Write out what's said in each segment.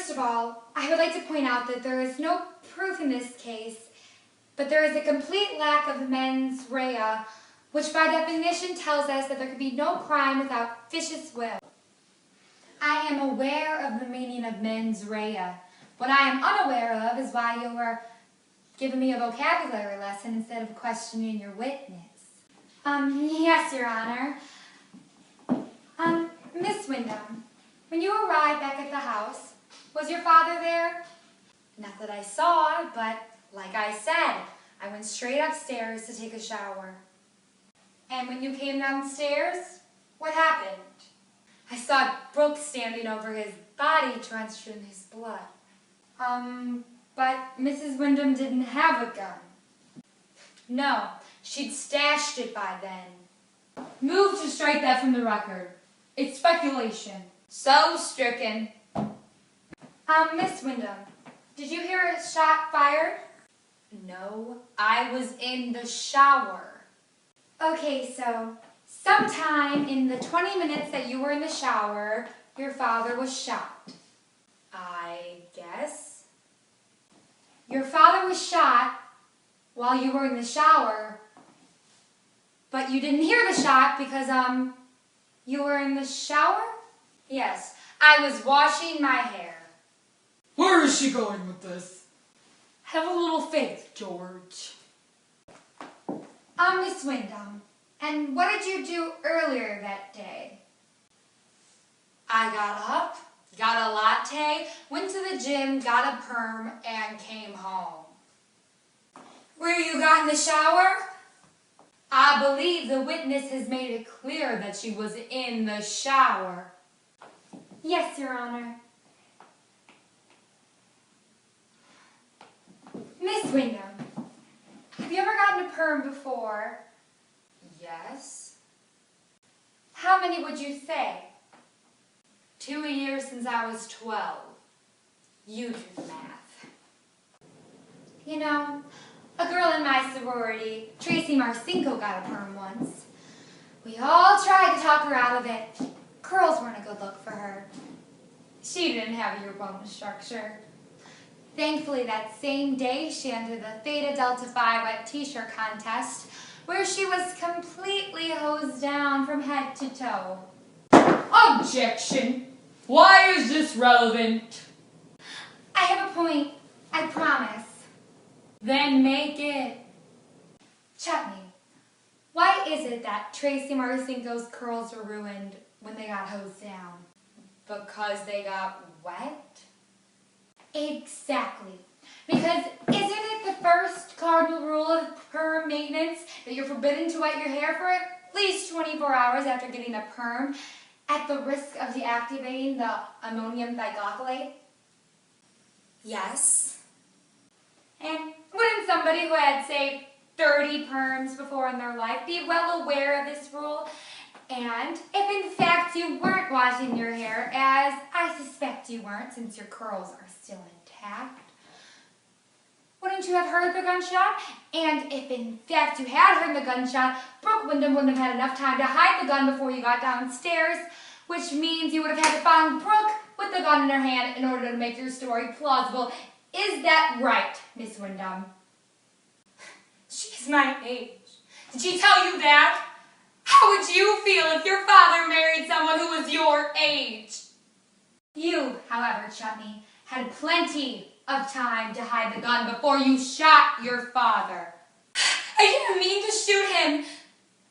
First of all, I would like to point out that there is no proof in this case, but there is a complete lack of mens rea, which by definition tells us that there could be no crime without vicious will. I am aware of the meaning of mens rea. What I am unaware of is why you were giving me a vocabulary lesson instead of questioning your witness. Yes, Your Honor. Miss Wyndham, when you arrived back at the house, was your father there? Not that I saw, but like I said, I went straight upstairs to take a shower. And when you came downstairs, what happened? I saw Brooke standing over his body drenched in his blood. But Mrs. Wyndham didn't have a gun. No, she'd stashed it by then. Move to strike that from the record. It's speculation. So stricken. Miss Wyndham, did you hear a shot fired? No, I was in the shower. Okay, so sometime in the 20 minutes that you were in the shower, your father was shot. I guess. Your father was shot while you were in the shower, but you didn't hear the shot because, you were in the shower? Yes, I was washing my hair. Where is she going with this? Have a little faith, George. Miss Wyndham, and what did you do earlier that day? I got up, got a latte, went to the gym, got a perm, and came home. Where you got in the shower? I believe the witness has made it clear that she was in the shower. Yes, Your Honor. Miss Wyndham, have you ever gotten a perm before? Yes. How many would you say? 2 years since I was 12. You do the math. You know, a girl in my sorority, Tracy Marcinko, got a perm once. We all tried to talk her out of it. Curls weren't a good look for her. She didn't have your bone structure. Thankfully, that same day, she entered the Theta Delta Phi wet t-shirt contest, where she was completely hosed down from head to toe. Objection! Why is this relevant? I have a point, I promise. Then make it. Chutney, why is it that Tracy Marcinko's curls were ruined when they got hosed down? Because they got wet? Exactly. Because isn't it the first cardinal rule of perm maintenance that you're forbidden to wet your hair for at least 24 hours after getting a perm at the risk of deactivating the ammonium thioglycolate? Yes. And wouldn't somebody who had, say, 30 perms before in their life be well aware of this rule? And if in fact you weren't washing your hair, as I suspect you weren't since your curls are still intact, wouldn't you have heard the gunshot? And if in fact you had heard the gunshot, Brooke Wyndham wouldn't have had enough time to hide the gun before you got downstairs, which means you would have had to find Brooke with the gun in her hand in order to make your story plausible. Is that right, Miss Wyndham? She's my age. Did she tell you that? How would you feel if your father married someone who was your age? You, however, Chutney, had plenty of time to hide the gun before you shot your father. I didn't mean to shoot him.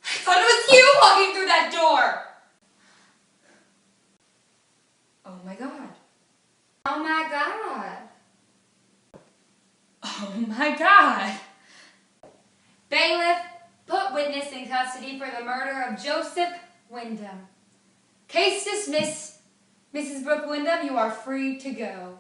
I thought it was you walking through that door. Oh my God. Oh my God. Oh my God. Bailiff, put witness in custody for the murder of Joseph Wyndham. Case dismissed. Mrs. Brooke Wyndham, you are free to go.